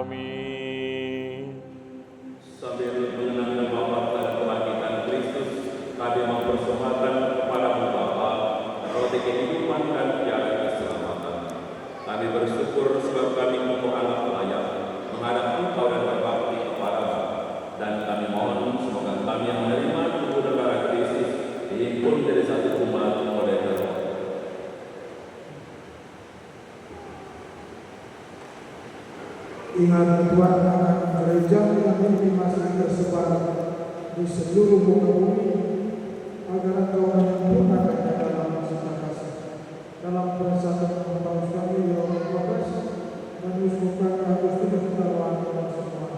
Amin. Sambil mengenang wafat dan kebangkitan Kristus, kami mempersembahkan kepadamu Bapa roti kehidupan dan tiara keselamatan. Kami bersyukur sebab kami untuk anak layak menghadap Engkau dan berbakti kepadamu. Dan kami mohon semoga kami yang menerima tubuh dan darah Kristus dihimpun dari satu umat oleh Roh. Ingat Tuhan akan gereja yang masih tersebar di seluruh muka bumi, agar Engkau menyempurnakannya dalam cinta kasih. Dalam persatuan Paus kami Leon 12 menyusulkan Agustinus Darwan dan semua.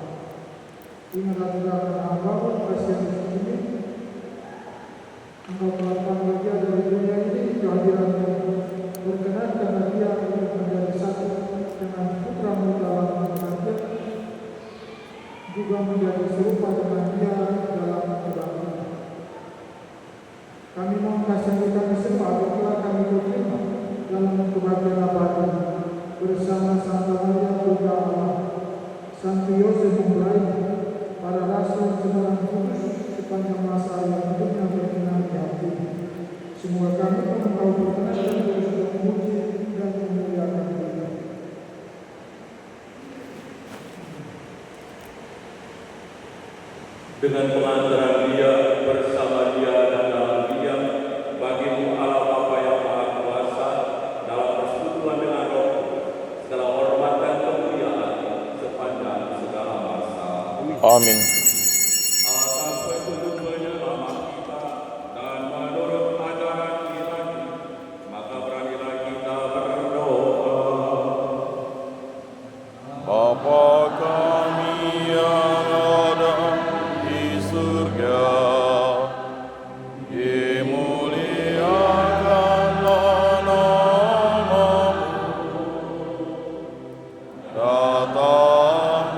Ingatlah juga akan hamba-Mu Presiden ini. Engkau telah panggil dia dari dunia ini, kehadiran-Mu berkenan karena dia untuk menjadi satu dengan Putra-Mu dalam kematian, juga menjadi serupa dengan dia dalam kebangkitan. Kami mohon kasih kami semua apabila kami diterima dalam kebahagiaan abadi bersama Santa Maria Bunda Allah, Santo Yosef Ibrahim, para rasul sembilan kudus sepanjang masa yang hidupnya berkenan di hati. Semoga kami Engkau berkenan dan terus memuji dan memuliakan Dia. Dengan pengantaran Dia, bersama Dia dan dalam Dia, bagimu Allah Bapa yang Maha Kuasa, dalam persekutuan dengan Roh, segala hormat dan kemuliaan sepanjang segala masa. Amin. Atas petunjuk penyelamat kita dan menurut ajaran Ilahi, maka beranilah kita berdoa. Bapa kami yang ada di surga, dimuliakanlah nama-Mu, datanglah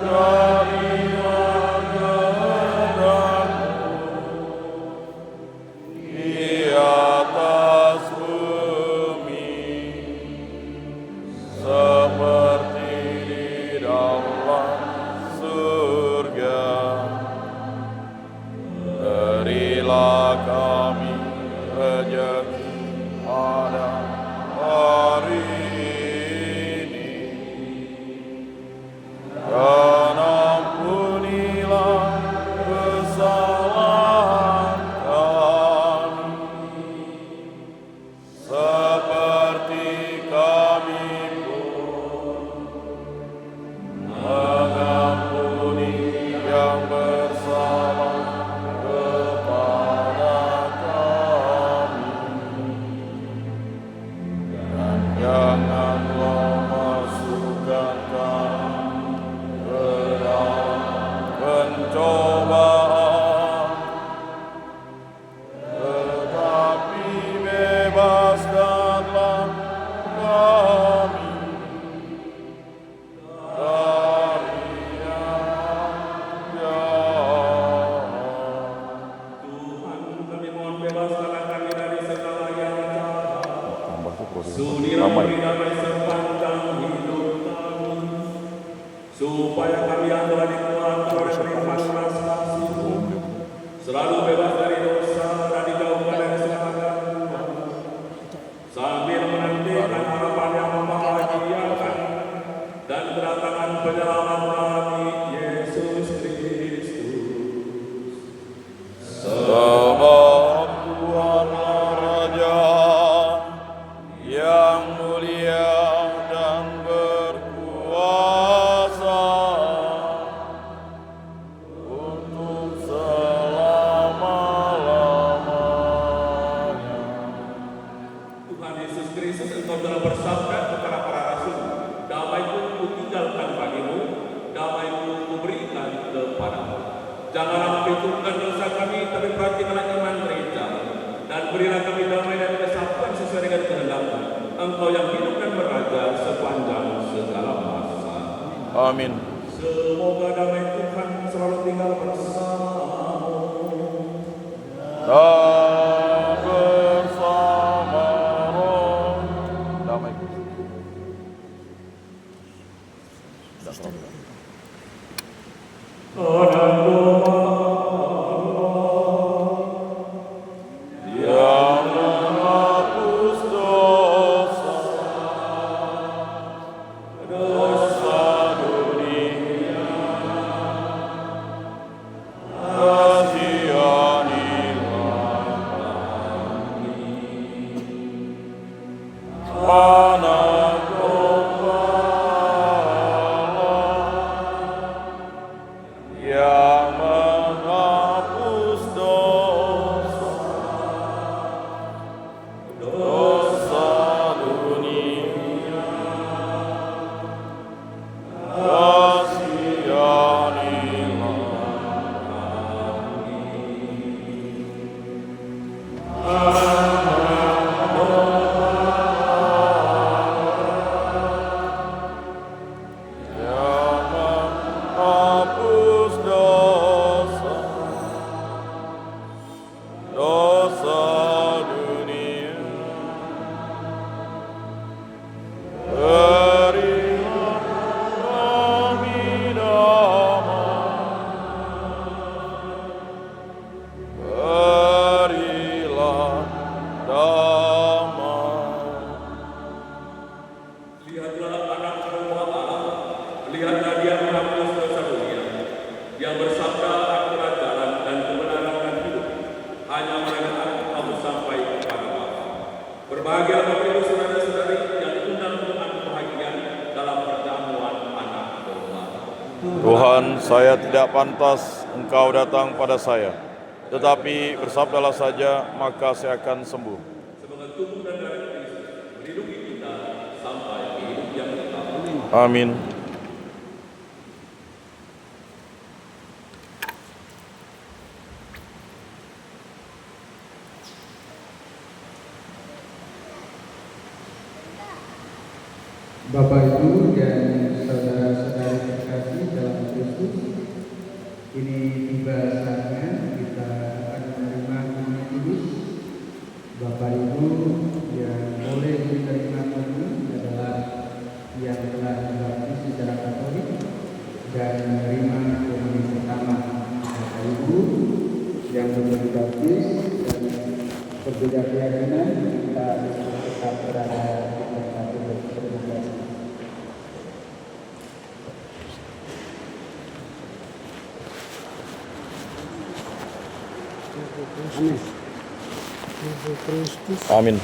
kerajaan-Mu, jadilah kehendak-Mu di atas bumi seperti di dalam surga. Berilah kami rezeki pada hari ini, dan ampunilah kesalahan kami, seperti kami pun mengampuni yang bersalah kepada kami. Dan janganlah masukkan kami ke dalam pencobaan, tetapi bebaskanlah kami dari yang jahat. Tuhan, kami mohon bebaskanlah kami dari segala yang jahat. Sudilah beri damai sepanjang hidup kami, supaya kami yang telah dikeluarkan oleh firman kasih-Mu selalu bebas dari dosa dan dijauhkan dari segala gangguan, sambil menantikan harapan yang membahagiakan dan kedatangan penyelamat kami, Yesus Kristus. Sebab Tuhanlah Raja yang mulia dan berkuasa untuk selama-lamanya. Tuhan Yesus Kristus, Engkau telah bersabda kepada para rasul, damai-Ku kutinggalkan bagimu, damai-Ku kuberikan kepadamu. Janganlah memperhitungkan dosa kami, tapi perhatikanlah iman gereja, dan berilah kami damai dan kesatuan sesuai dengan kehendak-Mu. Engkau yang hidup dan beraja sepanjang segala masa. Amin. Semoga damai Tuhan selalu tinggal bersamamu. yang menghapus dosa, dosa dunia. Berilah kami damai, berilah damai. Lihatlah anak domba Allah, lihatlah dia menghapus dosa dunia. Dia bersabda, akulah jalan dan kebenaran dan hidup. Hanya mereka aku sampai kepada Bapa. Berbahagialah Bapak Ibu saudara-saudari yang diundang untuk adu bahagia dalam perjamuan anak domba. Tuhan, saya tidak pantas Engkau datang pada saya, tetapi bersabdalah saja, maka saya akan sembuh. Semoga tubuh dan darah Kristus melindungi kita sampai hidup yang kekal. Amin. Bapak Ibu dan saudara-saudari terkasih dalam Kristus, ini tiba saatnya kita akan menerima komunion kudus. Bapak Ibu yang boleh menerima komunion adalah yang telah dibaptis secara Katolik dan menerima komunion pertama. Bapak Ibu yang belum dibaptis dan berbeda keyakinan, kita tetap berada di tempat untuk beribadah. Amin.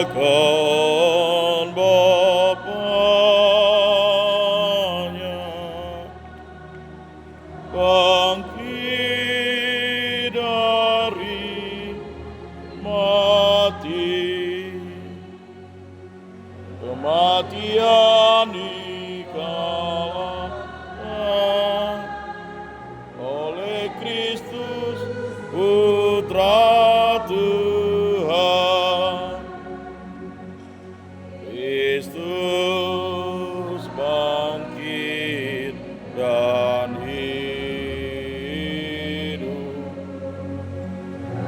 Akan kematian dikalahkan oleh Kristus Putra Tuhan. Kristus bangkit dan hidup,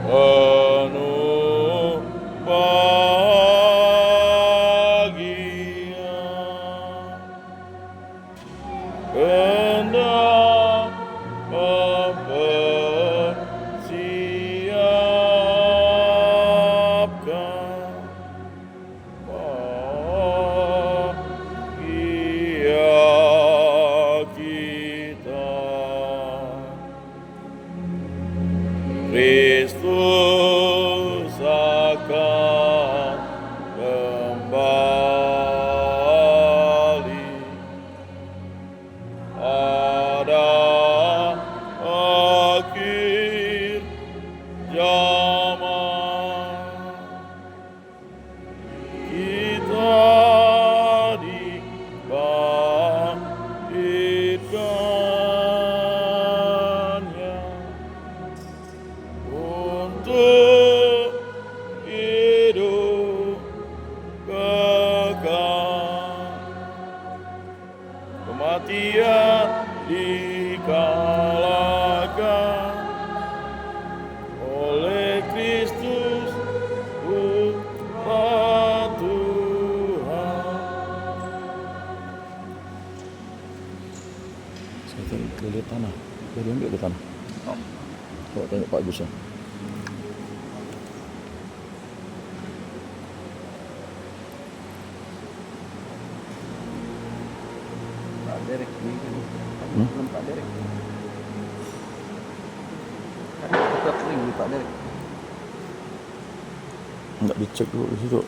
penuh bahagia. Hendak mempersiapkan bahagia kita. Kristus akan kembali pada akhir zaman. Kita dibangkitkannya untuk hidup kekal. Kematian dikalahkan oleh Kristus Putra Tuhan. Saya tadi lihat tanah, dari ambil ke tanah. Coba tanya Pak Gus ya. Pak Derek ini kan belum Pak Derek. Kan tetap sering di Pak Derek. Enggak dicek dulu di situ.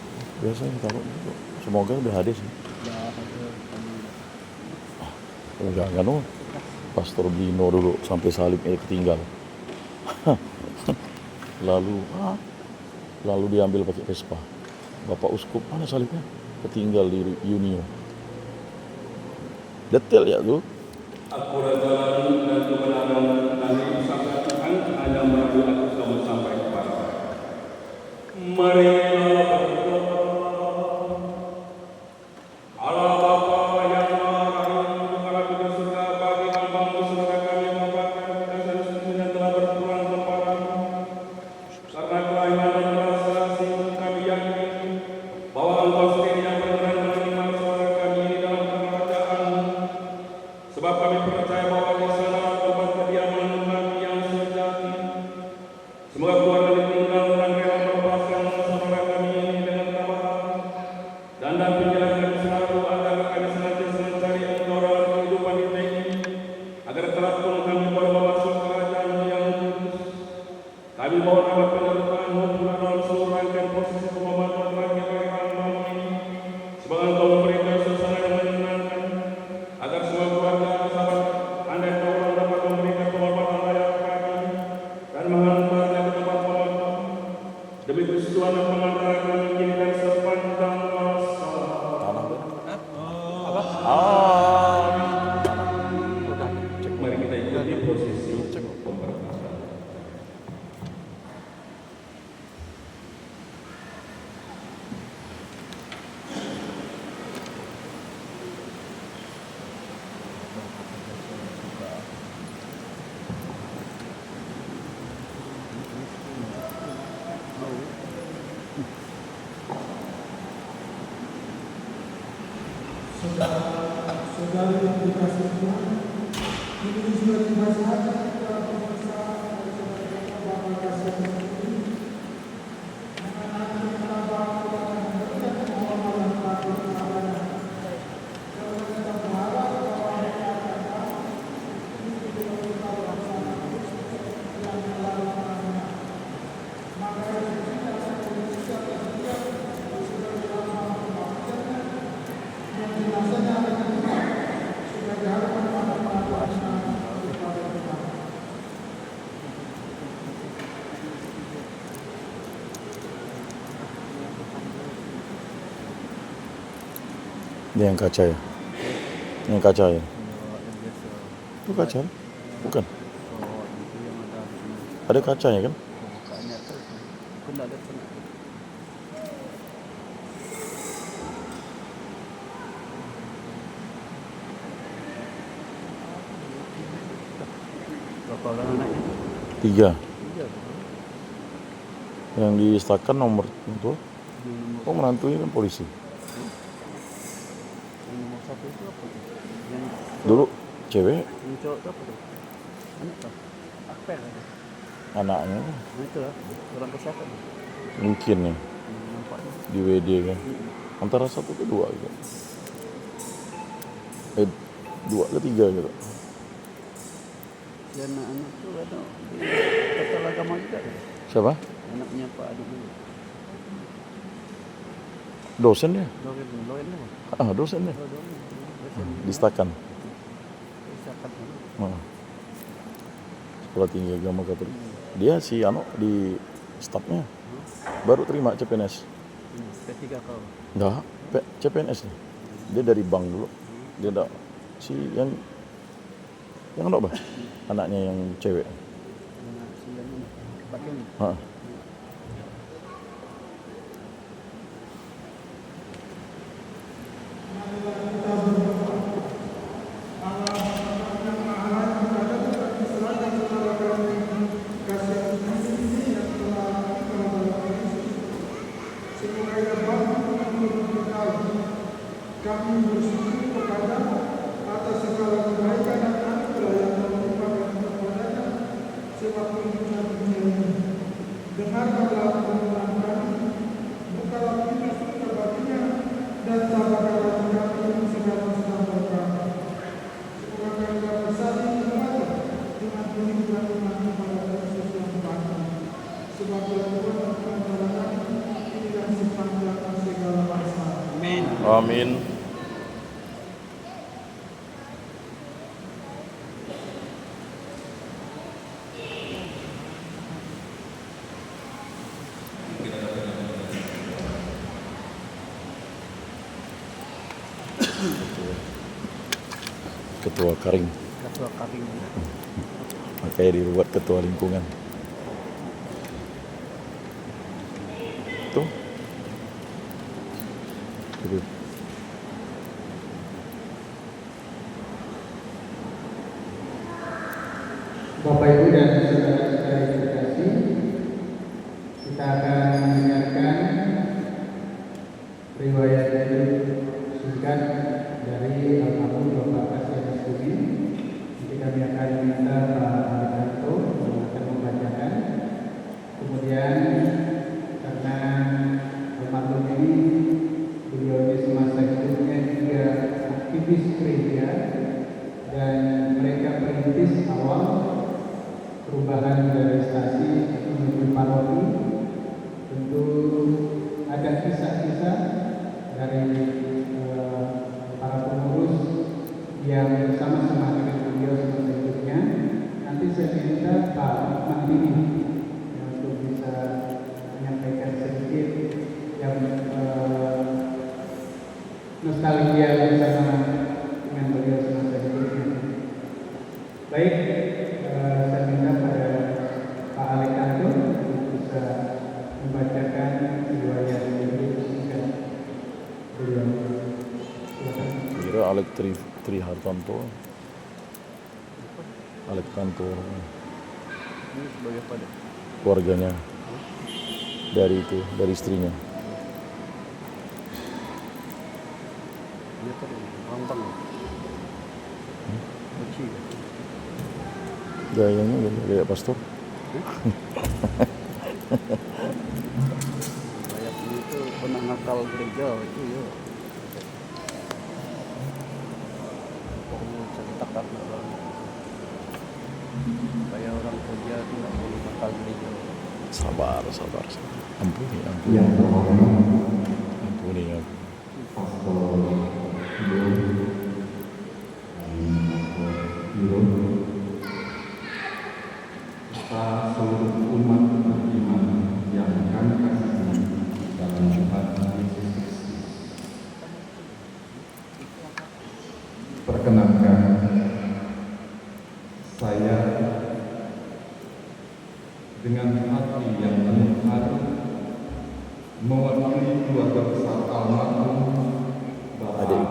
Biasanya taruh di situ. Semoga udah ada sih. Kalau jangan oh, Pastor Bino dulu sampai salibnya ketinggal. lalu diambil pakai Vespa. Bapak Uskup mana salibnya? Ketinggal di Unio. Detail ya tuh. Akurat jalan dan kebenaran dan diusahakan Tuhan hanya melalui aku selalu sampai kepada. Marilah berdoa. Allah Bapa yang Maha Rahim, Tuhan di surga, bagi hamba-Mu saudara kami mengabarkan kasih suci yang telah berkurang kepadamu. Karena kelainan dan rasa sehingga kami yakin bahwa Engkau sendiri yang berkenan menerima saudara kami di dalam kerajaan. Sebab kami percaya bahwa di sana tempat kediaman Nabi yang sejati. Semoga keluarga ditinggal dan rela melepaskan saudara kami ini dengan tawaran dan penjelasan selalu agar kami senantiasa mencari Engkau dalam kehidupan kita ini, agar kelak pun kami boleh masuk kerajaan yang kudus. Kami mohon agar penyertaan-Mu dalam seluruh rangkaian proses pengobatan terakhir dari hamba-Mu ini, semoga Engkau memberikan suasana yang menyenangkan, agar semua keluarga sahabat andai orang dapat memberikan pengobatan layak bagi dan menghantarnya ke tempat pemakaman. Demi Tuhan yang mengantar kami kini dan sepanjang masa. Mari kita ikuti prosesi pemberkatan. Saudara yang dikasih Tuhan, ini sudah tiba saatnya kita pemeriksaan dari saudara Bapak Kasih ini. Mengenai kita bahwa memberikan penghormatan bagi kepadanya. Kalau kita berharap bahwa mereka akan tahu, ini juga kita laksanakan yang melakukannya. Maka kita akan berusaha setiap sudah dalam pembahasannya yang dilaksanakan dengan sudah diharapkan pada pengakuan kepada Tuhan. Dia yang kaca ya? Yang kaca ya? Yang biasa. Itu kaca? Bukan. Oh, itu yang ada di sini. Ada kacanya kan? Bukanya terus. Aku nggak ada pernah. Berapa orang anaknya? 3. 3. Yang di Stakan nomor itu. Oh, menantunya kan polisi. Yang nomor 1 itu apa tuh? Yang Dulu cewek, yang cowok itu apa tuh? Anak tuh? Akper ada. anaknya Nah itu lah, orang kesehatan. mungkin ya Nampaknya. di WD kan. Antara 1 ke 2 gitu. 2 ke 3 gitu. Si anak-anak tuh ada di total agama juga. Siapa? Anaknya Pak Adi dulu. Dosen dia. Loen lah. Dosen dia. Dosen. Di Stakan. Kesehatan. Sekolah Tinggi Agama Katolik. Dia si di stafnya baru terima CPNS. P3 kau. Enggak, CPNS nih. Dia dari bank dulu. Dia ada si yang apa? Anaknya yang cewek. Anak si yang ini. Pak Ken. Heeh. Kami bersyukur kepada atas segala kebaikan dan anugerah yang telah dilimpahkan kepadanya sebab kehidupan dunia ini. Dengarkanlah permohonan kami, bukalah pintu surga baginya, dan tabahkanlah kami segala senang berkah. Semoga kami dapat saling beribadah dengan penuh dan iman kepada Yesus yang Tuhan. Sebab Tuhan dan Tuhan kami ini dan sepanjang segala masa. Amin. Amin. Ketua Karing. Ketua Karing. Makanya dibuat ketua lingkungan. Tuh. Gitu. Bapak Ibu dan saudara-saudara yang terkasih, kita akan mendengarkan riwayat hidup singkat dari almarhum Bapak Kasianis Bumi. Nanti kami akan minta Pak Alberto yang akan membacakan. Kemudian karena almarhum ini beliau di semasa hidupnya juga aktivis gereja dan mereka perintis awal perubahan dari stasi menuju paroki. Tentu ada kisah-kisah dari para pengurus yang bersama-sama dengan beliau semasa hidupnya. Nanti saya minta Pak Mandini untuk bisa menyampaikan sedikit yang nostalgia bersama dengan beliau semasa hidupnya. Baik, saya minta pada Pak Alekando untuk bisa membacakan riwayat hidup singkat beliau. Silakan. Kira Alek Tri Hartanto. Alek Tanto. Ini sebagai pada. Keluarganya. Dari istrinya. Dia tadi rantang. Beci. Gayanya gaya pastor. Kayak itu pernah nakal gereja itu ya. Perlu ceritakan orang. Kayak orang kerja itu nggak boleh nakal gereja. Sabar. Ampuni. Ampuni ya. Seluruh umat beriman yang kami kasihi dalam Tuhan Yesus Kristus.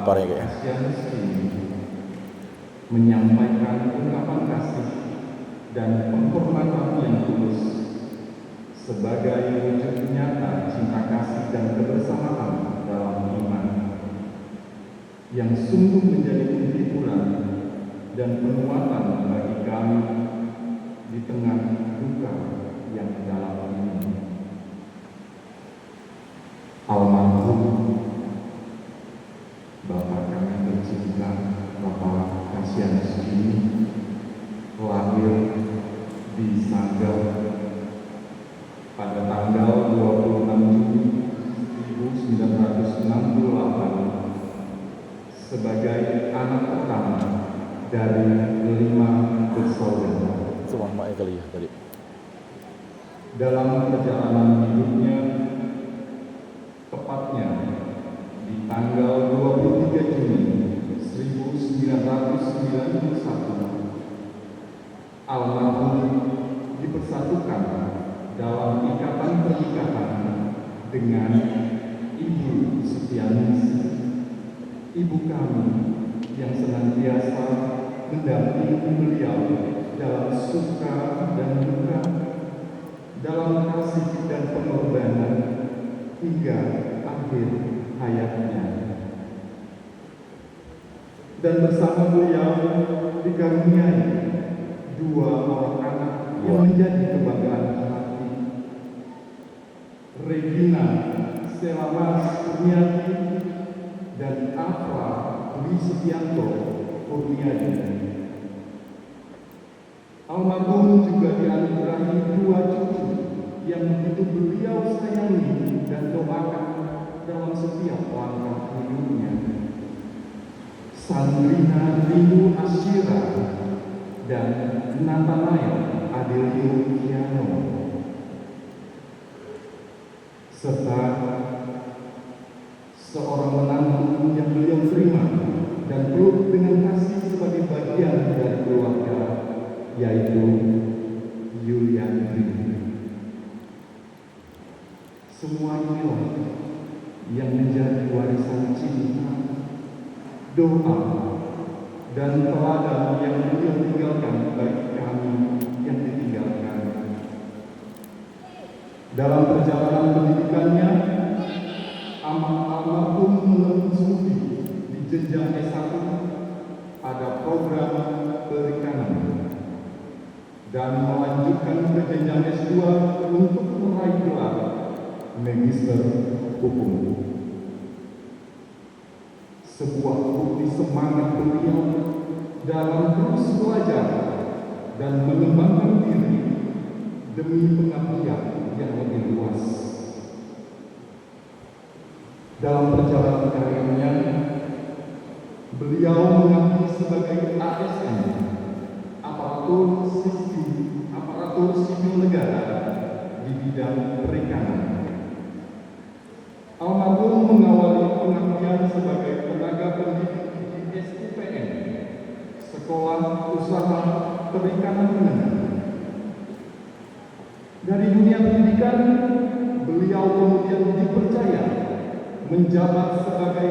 parah kayaknya. Kasianus ini menyampaikan ungkapan kasih dan penghormatan yang tulus sebagai wujud nyata cinta kasih dan kebersamaan dalam iman yang sungguh menjadi penghiburan dan penguatan bagi kami di tengah duka yang dalam ini. Almarhum Bapak kami tercinta, Bapak Kasianus ini lahir di Sanggau pada tanggal 26 Juni 1968 sebagai anak pertama dari 5 bersaudara. Itu maknya kali ya tadi. Dalam perjalanan hidupnya, tepatnya di tanggal 23 Juni 1991, almarhum dipersatukan dalam ikatan pernikahan dengan Ibu Setianis, ibu kami yang senantiasa mendampingi beliau dalam suka dan duka, dalam kasih dan pengorbanan hingga akhir hayatnya. Dan bersama beliau dikaruniai 2 orang anak yang menjadi kebanggaan hati, Regina Selamas Kurniadi dan Afra Dwi Setianto Kurniadi. Almarhum juga dianugerahi 2 cucu yang begitu beliau sayangi dan doakan dalam setiap langkah hidupnya. Sandrina Rindu Asyira dan Nathanael Adelio Kiano, serta seorang menantu yang beliau terima dan peluk dengan kasih sebagai bagian dari keluarga, yaitu Yulian Rindu. Semua inilah yang menjadi warisan cinta, doa, dan teladan yang beliau tinggalkan bagi kami yang ditinggalkan. Dalam perjalanan pendidikannya, almarhum menempuh studi di jenjang S1 pada program perikanan dan melanjutkan ke jenjang S2 untuk meraih gelar Magister Hukum. Sebuah bukti semangat beliau dalam terus belajar dan mengembangkan diri demi pengabdian yang lebih luas. Dalam perjalanan karirnya, beliau mengabdi sebagai ASN, aparatur sipil negara di bidang perikanan. Almarhum mengawali pengabdian sebagai tenaga pendidik di SUPN, Sekolah Usaha Perikanan Menengah. Dari dunia pendidikan, beliau kemudian dipercaya menjabat sebagai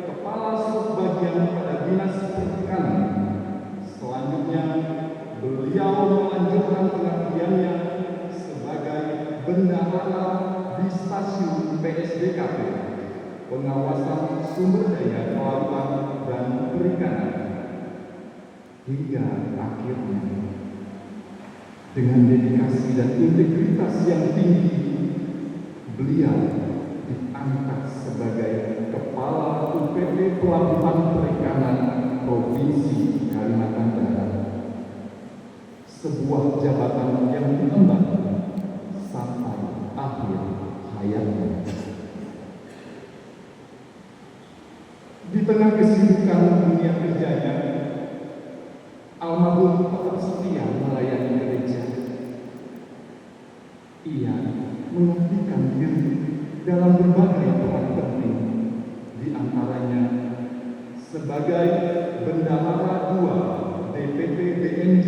Kepala Subbagian pada Dinas Perikanan. Selanjutnya, beliau melanjutkan pengabdiannya sebagai bendahara di stasiun PSDKP, pengawasan sumber daya kelautan dan perikanan, hingga akhirnya dengan dedikasi dan integritas yang tinggi, beliau diangkat sebagai Kepala UPT Pelabuhan Perikanan Provinsi Kalimantan Barat, sebuah jabatan yang diemban sampai akhir hayatnya. Di tengah kesibukan dunia kerjanya, almarhum tetap setia melayani gereja. Ia mengabdikan diri dalam berbagai peran penting, di antaranya sebagai Bendahara 2 DPP BNJ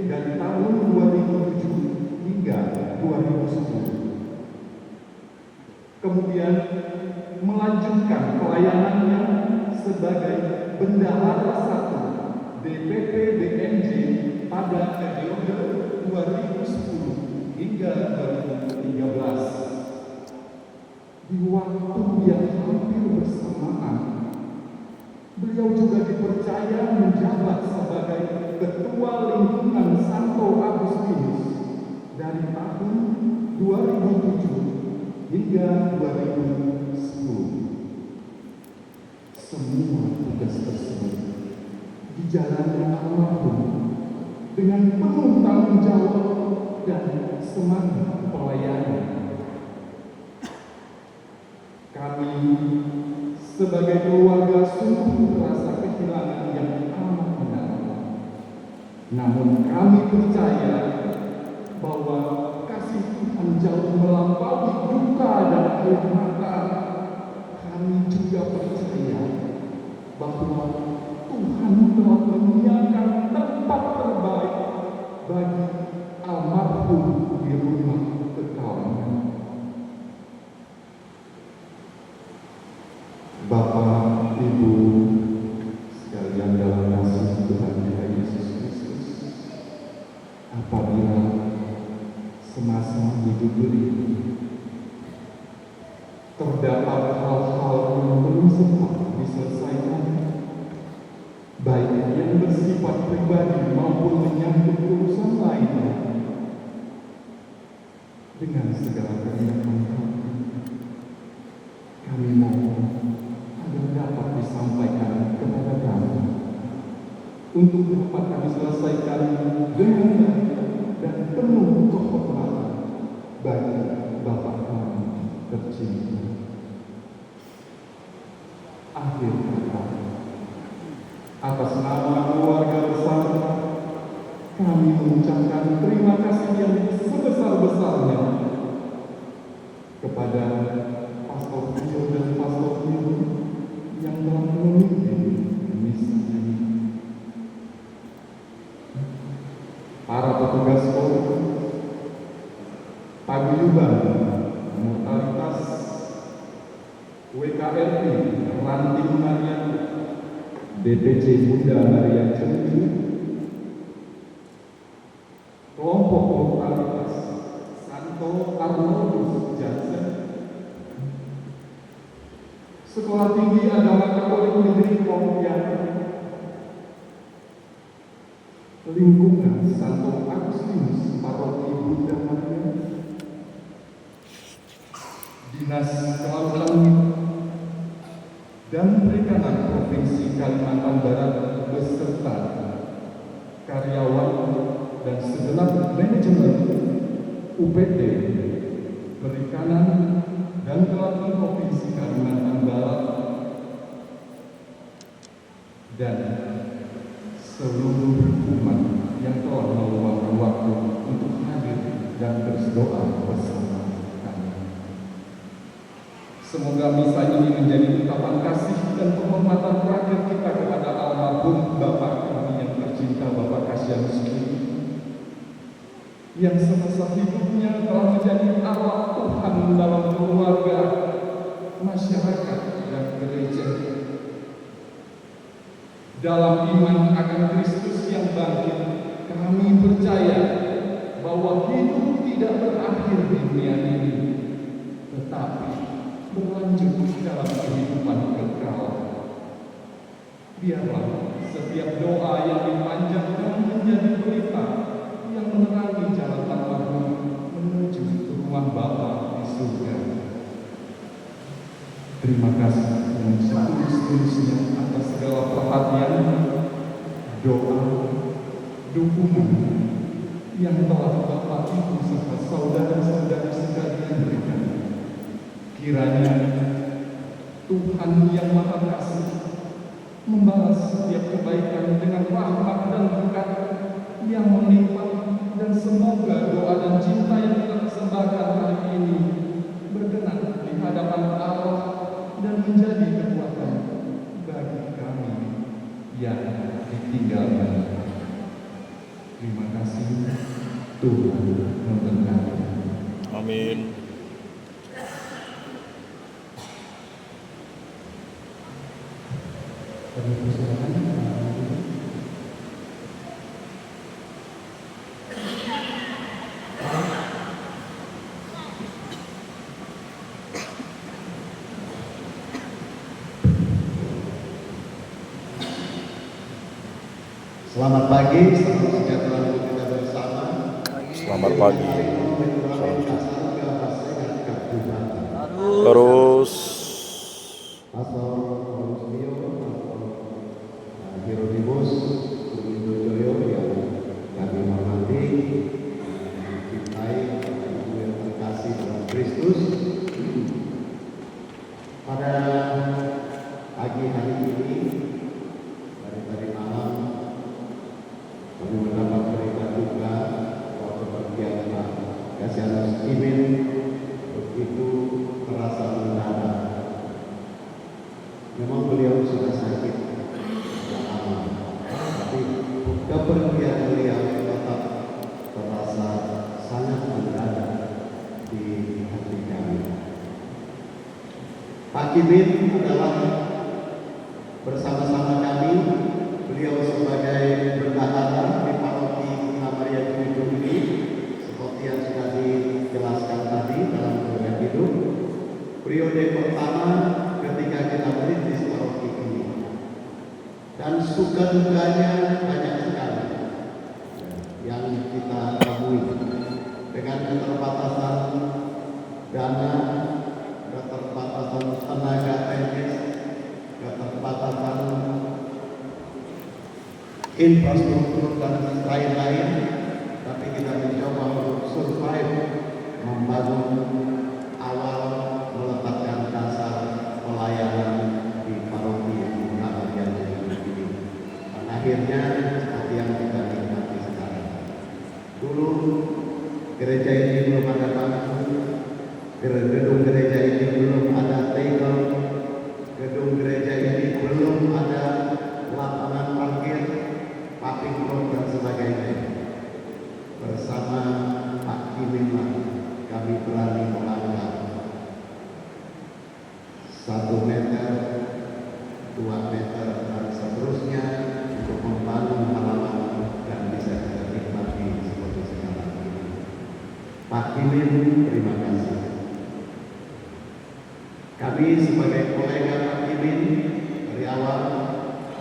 dari tahun 2007 hingga 2010. Kemudian melanjutkan pelayanannya sebagai Bendahara 1 DPP BNJ pada periode 2010 hingga 2013. Di waktu yang hampir bersamaan, beliau juga dipercaya menjabat sebagai Ketua Lingkungan Santo Agustinus dari tahun 2007 hingga 2010. Semua tugas tersebut dijalani almarhum dengan penuh tanggung jawab dan semangat pelayanan. Kami sebagai keluarga sungguh merasa kehilangan yang amat mendalam. Namun kami percaya bahwa kasih Tuhan jauh melampaui duka dan air mata. Kami juga percaya bahwa Tuhan telah menyiapkan tempat terbaik bagi almarhum di rumah kekawannya. Bapak, Ibu sekalian dalam kasih Tuhan kita Yesus Kristus, apabila semasa hidup beliau terdapat hal-hal yang belum sempat diselesaikan, baik yang bersifat pribadi maupun menyangkut urusan lainnya, dengan segala kerendahan hati, kami mohon agar dapat disampaikan kepada kami, untuk dapat kami selesaikan dengan baik dan penuh kehormatan bagi Bapak kami tercinta. Akhir kata, atas nama keluarga besar, kami mengucapkan terima kasih yang sebesar-besarnya kepada Pastor Tio dan Pastor Tio yang telah memimpin misa ini. Para petugas Polri, paguyuban, mortalitas, WKRI, Ranting Maria, DPC Bunda Maria Cemili, kelompok mortalitas Santo Arnoldus Jansen, Sekolah Tinggi Agama Katolik Negeri Pontianak, lingkungan Santo Agustinus Paroki Bunda Maria, Dinas Kelautan dan Perikanan Provinsi Kalimantan Barat beserta karyawan dan segenap manajemen UPT Perikanan dan Kelautan Provinsi Kalimantan Barat dan seluruh umat yang telah meluangkan waktu untuk hadir dan berdoa bersama kami. Semoga misa ini menjadi ungkapan kasih dan penghormatan terakhir kita kepada almarhum Bapak kami yang tercinta, Bapak Kasianus Kini, yang semasa hidupnya telah menjadi alat Tuhan dalam keluarga, masyarakat, dan gereja. Dalam iman akan Kristus yang bangkit, kami percaya bahwa hidup tidak berakhir di dunia ini, tetapi berlanjut dalam kehidupan kekal. Biarlah setiap doa yang dipanjatkan menjadi berita yang menerangi jalan almarhum menuju ke rumah Bapa di surga. Terima kasih yang setulus-tulusnya atas segala perhatian, doa, dukungan yang telah Bapak Ibu serta saudara-saudari sekalian berikan. Kiranya Tuhan yang Maha Kasih membalas setiap kebaikan dengan rahmat dan berkat yang melimpah, dan semoga doa dan cinta yang kita persembahkan hari ini berkenan di hadapan Allah dan menjadi kekuatan bagi kami yang ditinggalkan. Terima kasih. Tuhan memberkati. Amin. Kami persilakan Selamat pagi, salam sejahtera untuk kita bersama. Selamat pagi. Salam sejahtera. Terus Pastor Paulus Tio, Pastor Hieronymus Joyo yang kami hormati, cintai, Ibu yang terkasih dalam Kristus. Pada pagi hari ini, dari tadi malam, kami mendapat berita duka bahwa kepergian Pak Kasianus Imin begitu terasa mendadak. Memang beliau sudah sakit sudah lama, tapi kepergian beliau tetap terasa sangat mendadak di hati kami. Pak Imin adalah bersama-sama kami, beliau sebagai bendahara di Paroki Bunda Maria Tujuh ini, seperti yang sudah dijelaskan tadi dalam program hidup. Periode pertama ketika kita merintis paroki ini, dan suka dukanya banyak sekali yang kita temui dengan keterbatasan dana, keterbatasan tenaga teknis, keterbatasan infrastruktur dan lain-lain, tapi kita mencoba untuk survive, membangun awal, meletakkan dasar pelayanan di paroki Bunda Maria Tujuh ini. Dan akhirnya seperti yang kita nikmati sekarang. Dulu gereja ini belum ada bangku, gedung gereja ini belum ada tegel, gedung gereja ini belum ada lapangan parkir, paving road dan sebagainya. Bersama Pak Imin kami berani melangkah 1 meter, 2 meter dan seterusnya untuk membangun halaman dan bisa kita nikmati seperti sekarang ini. Pak Imin, terima kasih. Kami sebagai kolega Pak Imin dari awal,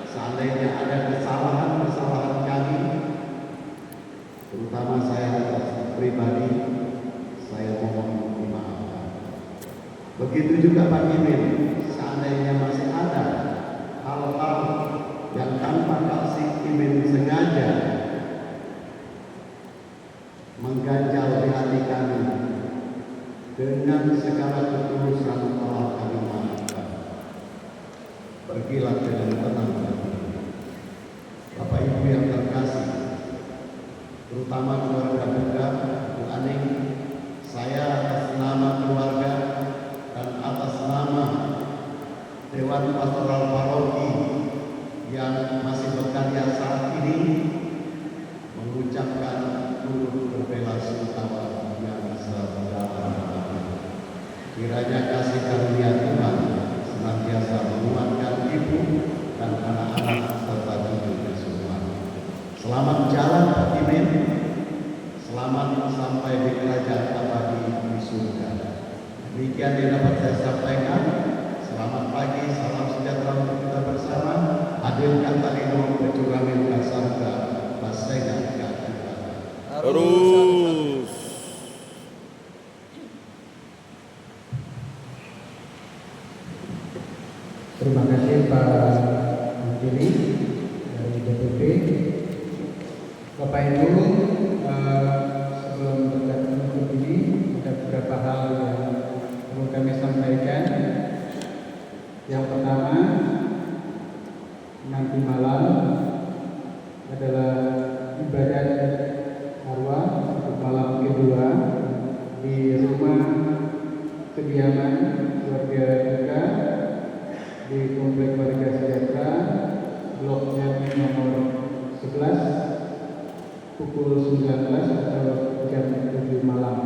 seandainya ada kesalahan-kesalahan kami, terutama saya atas pribadi, saya mohon dimaafkan. Begitu juga Pak Imin, seandainya masih ada hal-hal yang tanpa kasih Imin sengaja mengganjal di hati kami, dengan segala ketulusan telah kami maafkan. Pergilah dengan tenang. Bapak Ibu yang terkasih, terutama keluarga Bunda, Bu Aning, saya atas nama keluarga dan atas nama Dewan Pastoral Paroki yang masih berkarya saat ini mengucapkan turut berbela-sungkawa yang sedalam-dalamnya. Kiranya kasih karunia Tuhan senantiasa menguatkan ibu dan anak-anak serta cucu semua. Selamat jalan Pak Imin, selamat sampai di kerajaan abadi di surga. Demikian yang dapat saya sampaikan. Selamat pagi, salam sejahtera untuk kita bersama. Hadirkan Tarino Kecurangan Kasarga Basenga Gatuka. terus Terima kasih Pak Menteri dari DPP. Bapak Ibu, sebelum berkat untuk ini ada beberapa hal yang perlu kami sampaikan. Yang pertama, nanti malam adalah ibadat arwah untuk malam kedua di rumah kediaman keluarga duka di Komplek Warga Sejahtera, Blok M nomor 11, pukul 19 atau jam 7 malam.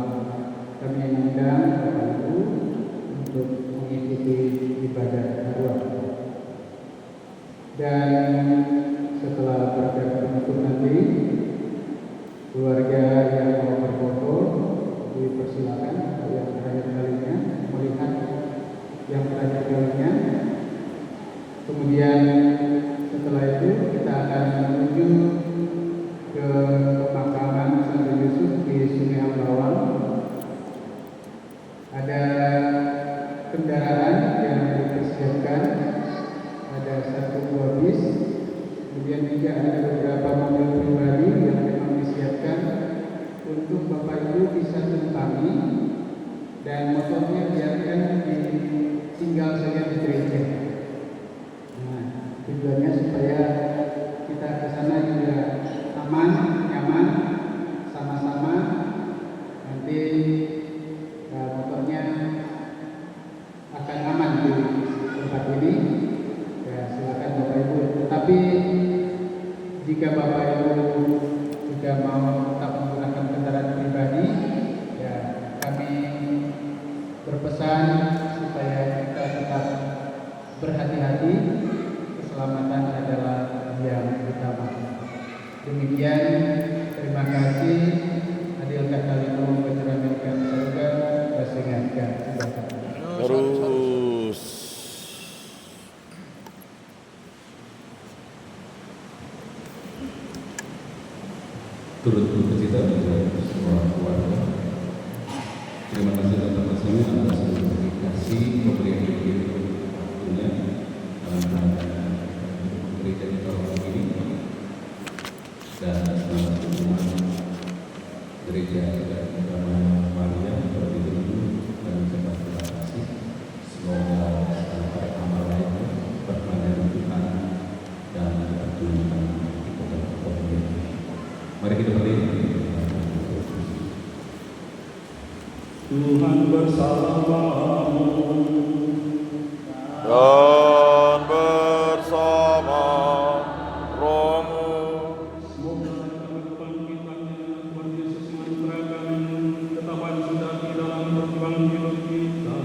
Kami mengundang Bapak Ibu untuk mengikuti ibadat arwah. Dan setelah pada penutup nanti, keluarga yang mau berfoto dipersilakan yang terakhir kalinya melihat yang terakhir kalinya. Kemudian setelah itu kita akan menuju ke pemakaman Santo Yusuf di Sungai Ambawang. Ada kendaraan yang dipersiapkan, ada 1 bis, kemudian juga ada beberapa mobil pribadi yang memang disiapkan untuk Bapak Ibu bisa tumpangi, dan motornya biarkan tinggal saja di gereja. Nah, tujuannya supaya kita ke sana juga aman, nyaman, sama-sama. Nanti motornya akan aman di tempat ini. Ya, silakan Bapak Ibu. Tetapi jika Bapak Ibu juga mau tetap menggunakan kendaraan pribadi, ya kami berpesan supaya kita tetap berhati-hati. Keselamatan adalah yang utama. Demikian, terima kasih. Adil Katalino Keceramikan Surga Basengatkan. Terus turut berduka dengan semua keluarga. Terima kasih atas dedikasi pemberian waktunya dalam gereja di tahun ini, dan selamat hubungan gereja Agama Maria seperti itu, dan ucapkan terima kasih. Semoga sampai amal lainnya berkenan Tuhan dan pertunjukan kita kepada. Mari kita berdiri. Tuhan bersamamu. dan bersama rohmu. Semoga dalam kebangkitannya Tuhan Yesus mengantarkan ketahuan sudah di dalam perjuangan hidup kita.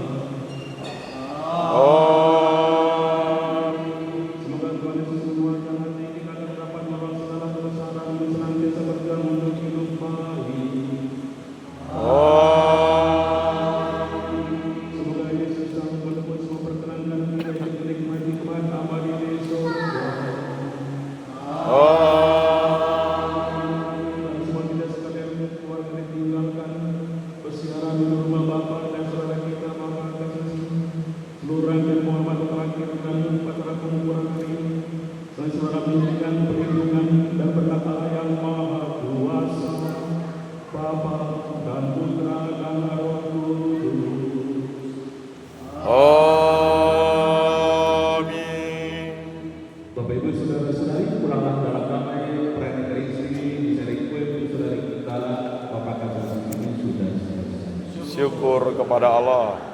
Semoga Tuhan Yesus menguatkan hati kita dan dapat menolong segala dosa dan senantiasa berjuang untuk hidup baik. Semoga Yesus yang menebus semua perkenankan kita yang menikmati kebahagiaan abadi di surga. Dan semua kita sekalian keluarga ditinggalkan bersiaran di rumah Bapa dan saudara kita Bapa kasih seluruh rangkaian Muhammad terakhir dan pada pengukuran ini. Selain saudara memberikan perlindungan dan berkat Allah yang Maha Kuasa, Bapa dan Putra dan Roh Kudus. Amin. Bapak Ibu saudara-saudari, pulanglah dalam damai. Perayaan dari sini bisa requiem saudari kita. Bapak kata ini sudah selesai. Syukur kepada Allah.